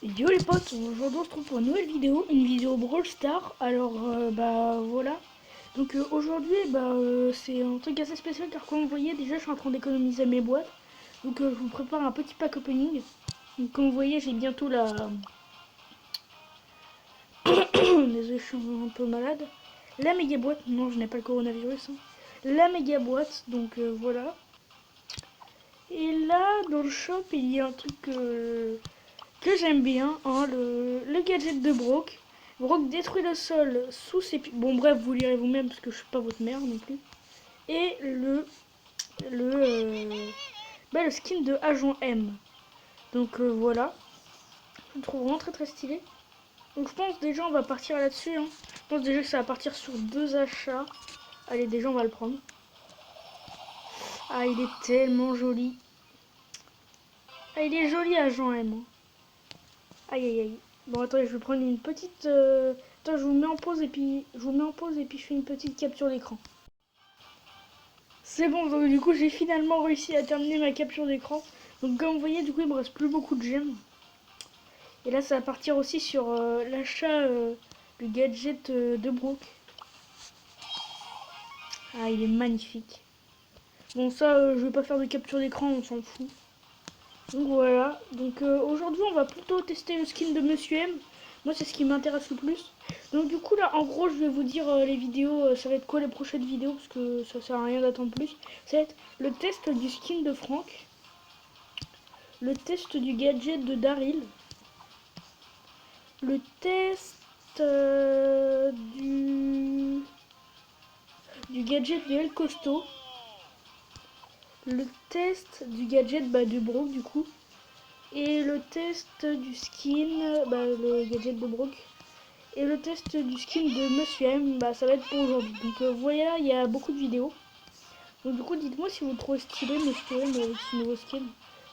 Yo les potes, aujourd'hui on se retrouve pour une nouvelle vidéo, une vidéo Brawl Stars. Alors bah voilà. Donc aujourd'hui c'est un truc assez spécial car comme vous voyez déjà je suis en train d'économiser mes boîtes. Donc je vous prépare un petit pack opening. Donc comme vous voyez j'ai bientôt la... Désolé je suis un peu malade. La méga boîte, non je n'ai pas le coronavirus. Hein. La méga boîte, donc voilà. Et là dans le shop il y a un truc que j'aime bien, hein, le gadget de Brock. Brock détruit le sol sous ses pieds. Bon bref, vous lirez vous-même parce que je suis pas votre mère non plus. Et le, euh, le skin de Agent M. Donc voilà, je le trouve vraiment très très stylé. Donc je pense déjà on va partir là-dessus. Hein. Je pense déjà que ça va partir sur 2 achats. Allez déjà on va le prendre. Ah il est tellement joli. Ah il est joli Agent M. Hein. Aïe aïe aïe. Bon attendez, je vais prendre une petite... Attends, je vous mets en pause et puis je fais une petite capture d'écran. C'est bon, donc du coup j'ai finalement réussi à terminer ma capture d'écran. Donc comme vous voyez, du coup il me reste plus beaucoup de gemmes. Et là ça va partir aussi sur l'achat du gadget de Brock. Ah il est magnifique. Bon ça je vais pas faire de capture d'écran, on s'en fout. Donc voilà, donc aujourd'hui on va plutôt tester le skin de Monsieur M. Moi c'est ce qui m'intéresse le plus. Donc du coup là en gros je vais vous dire les vidéos, ça va être quoi les prochaines vidéos parce que ça sert à rien d'attendre plus. Ça va être le test du skin de Franck, le test du gadget de Daryl, le test du gadget de El Costo, le test du gadget de Brock du coup. Et le test du skin, le gadget de Brock. Et le test du skin de Monsieur M, ça va être pour aujourd'hui. Donc voilà, il y a beaucoup de vidéos. Donc du coup, dites-moi si vous trouvez stylé Monsieur M avec ce nouveau skin.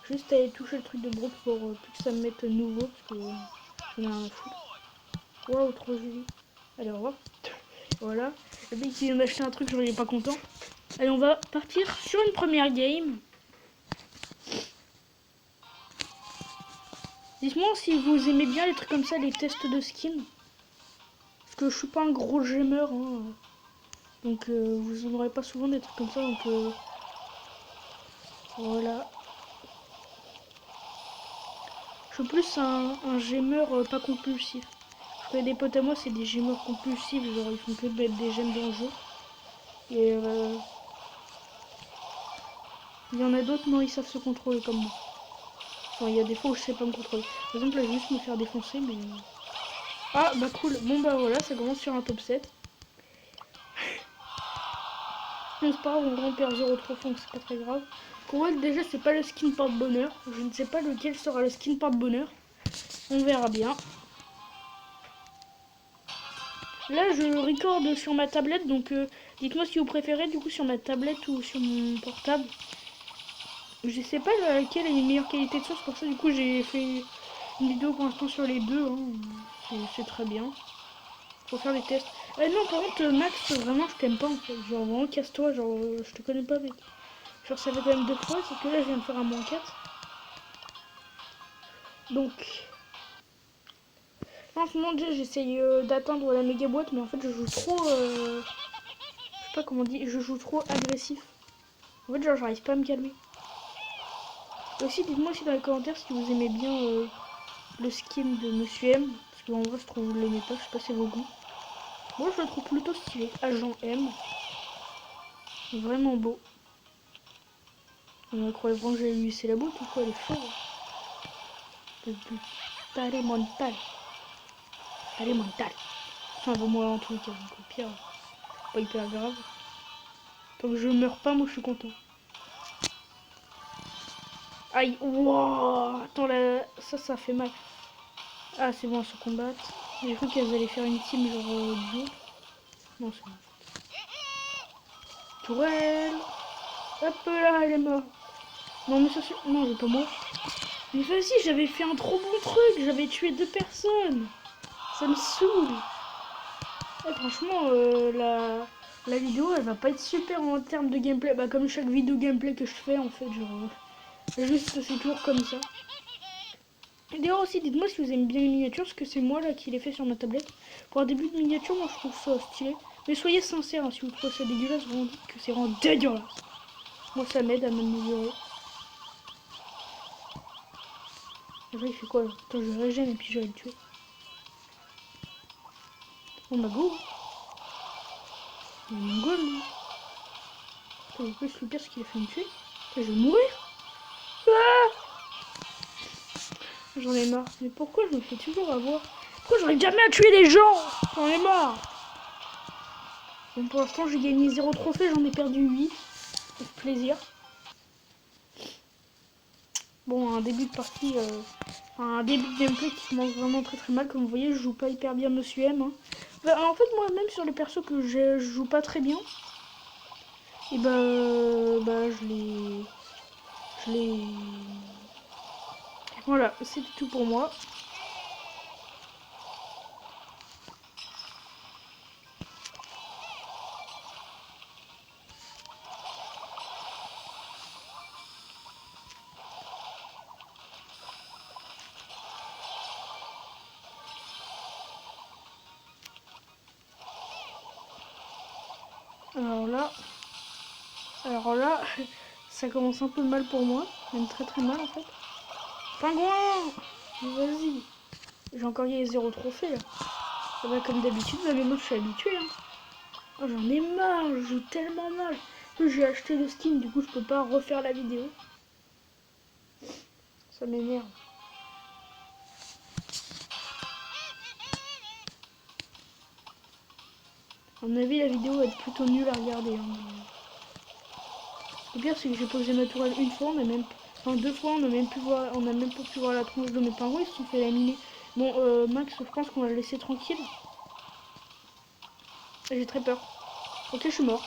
Juste à aller toucher le truc de Brock pour plus que ça me mette nouveau, parce que j'en ai rien à foutre. Waouh, trop joli. Allez, au revoir. Voilà. Le mec qui vient d'acheter un truc, j'en ai pas content. Allez, on va partir sur une première game. Dites-moi si vous aimez bien les trucs comme ça, les tests de skin. Parce que je suis pas un gros gamer, hein. Donc vous en aurez pas souvent des trucs comme ça. Donc voilà. Je suis plus un gamer pas compulsif. Je connais des potes à moi, c'est des gamers compulsifs. Genre ils font que de mettre des gemmes dans le jeu. Et il y en a d'autres, non, ils savent se contrôler comme moi. Enfin, il y a des fois où je sais pas me contrôler. Par exemple, là, je vais juste me faire défoncer, mais... Ah, bah cool. Bon, bah voilà, ça commence sur un top 7. Non, c'est pas grave, on perd 0,3 donc c'est pas très grave. Pour moi, déjà, c'est pas le skin porte-bonheur. Je ne sais pas lequel sera le skin porte-bonheur. On verra bien. Là, je recorde sur ma tablette, donc dites-moi si vous préférez du coup sur ma tablette ou sur mon portable. Je sais pas laquelle est une meilleure qualité de son, c'est pour ça du coup j'ai fait une vidéo pour l'instant sur les deux. Hein. C'est très bien. Faut faire des tests. Non, par contre, Max, vraiment, je t'aime pas en fait. Genre, vraiment, casse-toi, genre, je te connais pas, mec. Genre, ça fait quand même 2 fois, c'est que là, je viens de faire un -4. Donc, en ce moment, déjà, j'essaye d'atteindre la méga boîte, mais en fait, je joue trop. Je sais pas comment on dit, je joue trop agressif. En fait, genre, j'arrive pas à me calmer. Et aussi, dites-moi aussi dans les commentaires si vous aimez bien le skin de Monsieur M. Parce qu'en vrai, je trouve que vous l'aimez pas, je sais pas si c'est vos goûts. Moi, je le trouve plutôt stylé. Agent M. Vraiment beau. On croyait vraiment que j'allais lui laisser la boîte ou quoi, elle est folle. Palais mental. Palais mental. Enfin, va mourir en tout cas, donc au pire, pas hyper grave. Tant que je meurs pas, moi je suis content. Aïe, wow, attends là, ça fait mal. Ah, c'est bon, elles se combattent. J'ai cru qu'elles allaient faire une team genre duo. Non, c'est bon. Tourelle. Hop là, elle est morte. Non, mais ça c'est. Non, je vais pas mourir. Mais vas-y, j'avais fait un trop bon truc. J'avais tué 2 personnes. Ça me saoule. Ouais, franchement, la vidéo, elle va pas être super en termes de gameplay. Bah, comme chaque vidéo gameplay que je fais, en fait, genre. Juste, c'est toujours comme ça. D'ailleurs aussi, dites-moi si vous aimez bien les miniatures, parce que c'est moi là qui les fait sur ma tablette. Pour un début de miniature, moi je trouve ça stylé. Mais soyez sincères, hein, si vous trouvez ça dégueulasse, vraiment dites que c'est vraiment dégueulasse. Moi ça m'aide à m'améliorer. Après il fait quoi là? Attends, je régène et puis je vais le tuer. On m'a go. Il m'a go lui. Attends, en plus le pire c'est qu'il a fait me tuer. Attends, je vais mourir. Ah, j'en ai marre. Mais pourquoi je me fais toujours avoir? Pourquoi j'arrive jamais à tuer les gens? J'en ai marre. Bon, pour l'instant j'ai gagné 0 trophée, j'en ai perdu 8. Ça fait plaisir. Bon, un début de partie, un début de gameplay qui commence vraiment très mal. Comme vous voyez, je joue pas hyper bien Monsieur M. Hein. Bah, en fait, moi, même sur les persos que je joue pas très bien, et bah je les... Voilà, c'était tout pour moi. Alors là, ça commence un peu mal pour moi, même très mal en fait. Pingouin! Vas-y. J'ai encore gagné 0 trophée là. Ça va comme d'habitude, mais moi je suis habitué. Hein. Oh, j'en ai marre, je joue tellement mal. J'ai acheté le Steam, du coup je peux pas refaire la vidéo. Ça m'énerve. À mon avis, la vidéo va être plutôt nulle à regarder. Hein. Le pire, c'est que j'ai posé ma tourelle une fois, on a même, enfin 2 fois, on a même pas pu voir la tronche de mes pingouins, ils se sont fait laminer. Bon, Max, je pense qu'on va le laisser tranquille. J'ai très peur. Ok, je suis mort.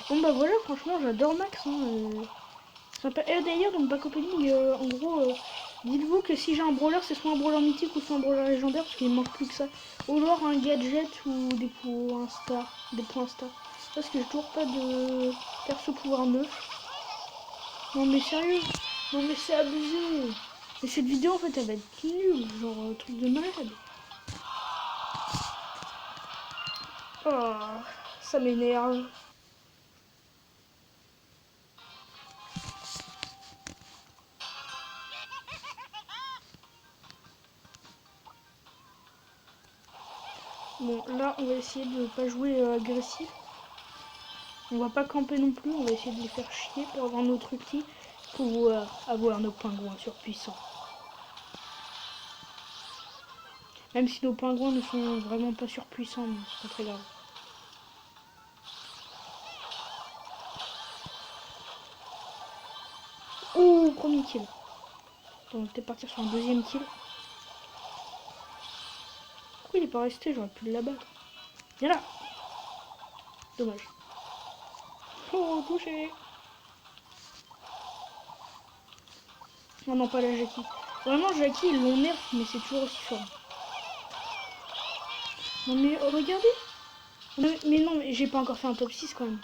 Bon bah voilà, franchement, j'adore Max. Hein, et d'ailleurs, donc Back Opening, en gros, dites-vous que si j'ai un brawler, c'est soit un brawler mythique ou soit un brawler légendaire, parce qu'il manque plus que ça. Ou alors un gadget ou des points star. Des points star. Parce que j'ai toujours pas de perso pouvoir neuf. Non mais sérieux. Non mais c'est abusé. Mais cette vidéo en fait elle va être nulle. Genre truc de malade. Oh, ça m'énerve. Bon là on va essayer de pas jouer agressif. On va pas camper non plus, on va essayer de les faire chier pour avoir notre outil, pour avoir nos pingouins surpuissants. Même si nos pingouins ne sont vraiment pas surpuissants, mais c'est pas très grave. Ouh, premier kill. On va peut-être partir sur un deuxième kill. Pourquoi il est pas resté? J'aurais pu l'abattre. Viens là. Dommage. Oh, touché. Non, non, pas la Jackie. Vraiment, Jackie, ils l'ont nerf, mais c'est toujours aussi fort. Non, mais regardez. Mais non, mais j'ai pas encore fait un top 6 quand même.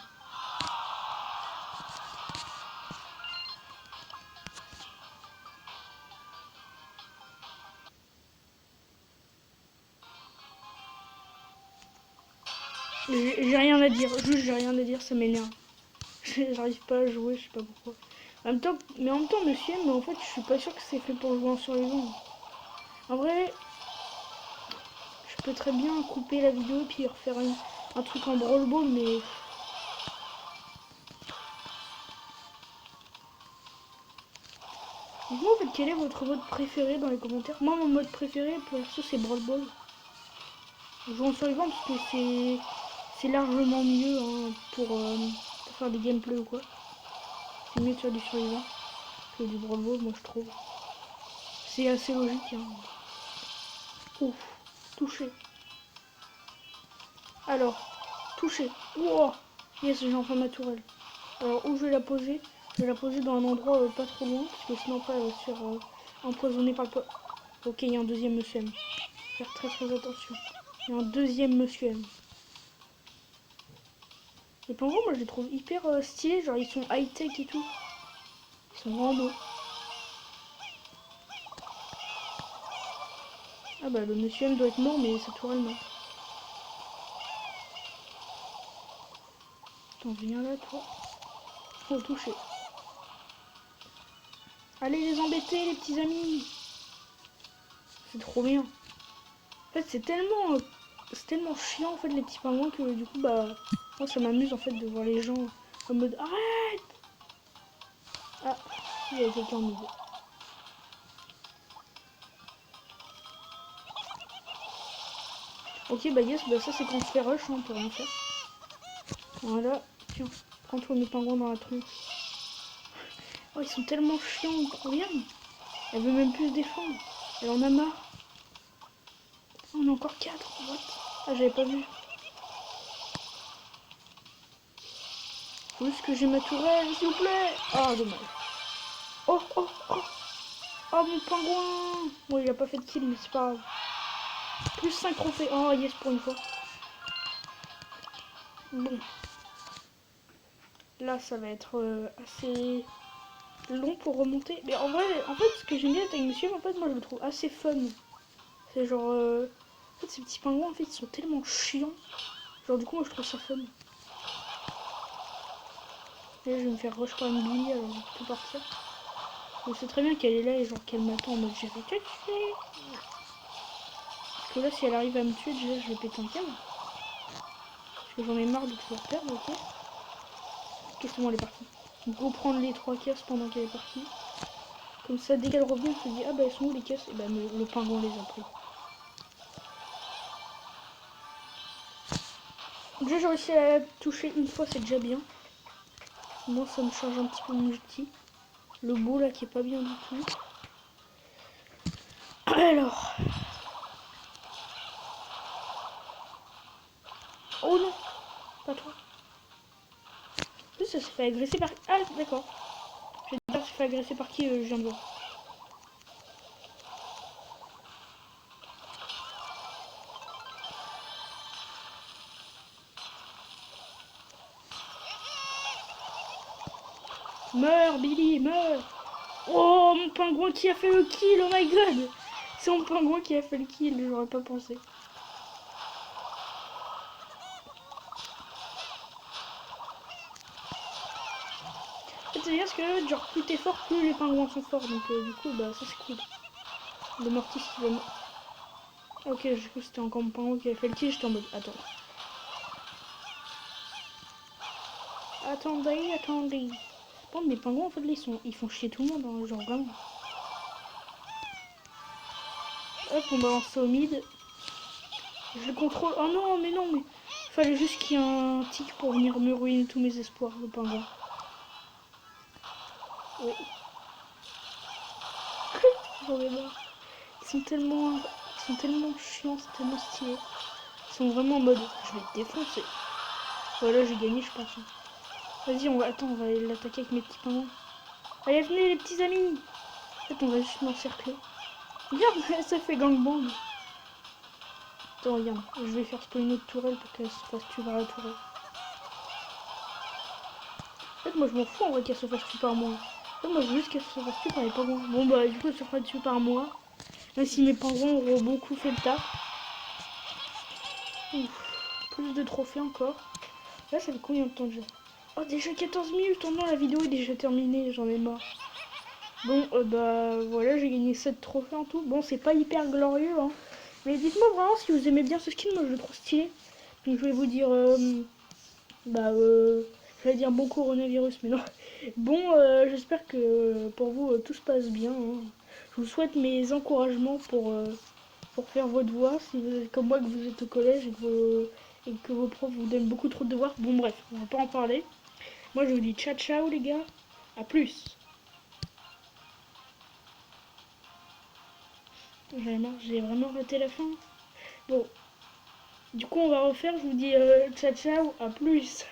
J'ai rien à dire. Juste, j'ai rien à dire, ça m'énerve. J'arrive pas à jouer, je sais pas pourquoi. En même temps, monsieur, mais en fait, je suis pas sûr que c'est fait pour jouer en survivant. En vrai, je peux très bien couper la vidéo et puis refaire un truc en brawl ball, mais... Dites-moi en fait quel est votre mode préféré dans les commentaires. Moi mon mode préféré pour l'instant c'est Brawl Ball. Je joue en survivant parce que c'est largement mieux hein, pour faire des gameplays ou quoi. C'est mieux de faire du survivant que du Brawl Ball moi je trouve. C'est assez logique. Hein. Ouf, touché. Alors, touché. Wow. Yes, j'ai enfin ma tourelle. Alors où je vais la poser? Je vais la poser dans un endroit pas trop loin parce que sinon après elle va se faire empoisonner par le poison. Ok, il y a un deuxième monsieur M. Faire très attention. Il y a un deuxième monsieur M. Les pingouins, moi je les trouve hyper stylés, genre ils sont high-tech et tout. Ils sont vraiment beaux. Ah bah le monsieur M doit être mort, mais sa tourelle non. Attends, viens là toi. Faut toucher. Allez les embêter les petits amis. C'est trop bien. En fait c'est tellement chiant en fait les petits pingouins que du coup bah moi ça m'amuse en fait de voir les gens en mode arrête. Ah, il y a quelqu'un en milieu. Ok bah yes, bah ça c'est quand on se fait rush, hein, on peut rien faire. Voilà, tiens, prends-toi mes pingouins dans la tronche. Oh ils sont tellement chiants, regarde. Elle veut même plus se défendre. Elle en a marre. Oh, on est encore 4. What? Ah j'avais pas vu. Faut juste que j'ai ma tourelle, s'il vous plaît. Ah dommage. Oh oh oh. Oh mon pingouin. Bon il a pas fait de kill mais c'est pas grave. Plus 5 trophées. Oh yes pour une fois. Bon. Là ça va être assez long pour remonter. Mais en vrai, en fait ce que j'aime bien avec Monsieur, en fait moi je le trouve assez fun. C'est genre... En fait ces petits pingouins en fait ils sont tellement chiants. Genre du coup moi je trouve ça fun. Et là je vais me faire rush par une Billy alors je vais tout partir. Je sais très bien qu'elle est là et genre qu'elle m'attend en mode j'ai fait parce que là si elle arrive à me tuer déjà je vais péter un câble. Parce que j'en ai marre de pouvoir perdre, ok. Ok c'est bon elle est partie. Donc go prendre les 3 caisses pendant qu'elle est partie. Comme ça dès qu'elle revient on se dit ah bah elles sont où les caisses. Et bah le pingouin les a pris. Déjà j'ai réussi à la toucher une fois, c'est déjà bien. Moi ça me change un petit peu mon outil. Le beau là qui est pas bien du tout. Alors. Oh non. Pas toi. En plus ça s'est fait agresser par... Ah d'accord. J'ai dit ça s'est fait agresser par qui je viens de voir. Meurs Billy, meurs. Oh mon pingouin qui a fait le kill, oh my god. C'est mon pingouin qui a fait le kill, j'aurais pas pensé. En fait c'est bien parce que genre plus t'es fort, plus les pingouins sont forts. Donc du coup bah ça c'est cool. Le mortis qui va... Ok, j'ai cru que c'était encore mon pingouin qui a fait le kill, j'étais en mode attends. Attendez. Bon mes pingouins en fait là ils font chier tout le monde, hein, genre vraiment. Hop on balance ça au mid. Je le contrôle. Oh non mais non mais... Fallait juste qu'il y ait un tic pour venir me ruiner tous mes espoirs, le pingouin. Oui. J'en ai marre. Ils sont tellement chiants, c'est tellement stylé. Ils sont vraiment en mode, je vais te défoncer. Voilà, j'ai gagné, je pense. Vas-y, on va aller l'attaquer avec mes petits pingouins. Allez, venez les petits amis. En fait, on va juste l'encercler. Regarde, ça fait gangbang. Attends, regarde, je vais faire spawn une autre tourelle pour qu'elle se fasse tuer par la tourelle. En fait, moi, je m'en fous en vrai qu'elle se fasse tuer par moi. En fait, moi, je veux juste qu'elle se fasse tuer par les pingouins. Bon, bah, du coup, elle se fera tuer par moi. Même si mes pingouins auront beaucoup fait le taf. Ouf, plus de trophées encore. Là, ça fait combien de temps déjà? Oh, déjà 14 minutes. Oh non, la vidéo est déjà terminée. J'en ai marre. Bon, bah voilà, j'ai gagné 7 trophées en tout. Bon, c'est pas hyper glorieux, hein. Mais dites-moi vraiment si vous aimez bien ce skin. Moi, je le trouve stylé. Donc, je vais vous dire... je vais dire bon coronavirus, mais non. Bon, j'espère que pour vous, tout se passe bien, hein. Je vous souhaite mes encouragements pour faire vos devoirs. Si vous êtes comme moi, que vous êtes au collège et que vos profs vous donnent beaucoup trop de devoirs. Bon, bref, on va pas en parler. Moi, je vous dis ciao, ciao, les gars. À plus. J'en ai marre, j'ai vraiment raté la fin. Bon, du coup, on va refaire. Je vous dis ciao, ciao, à plus.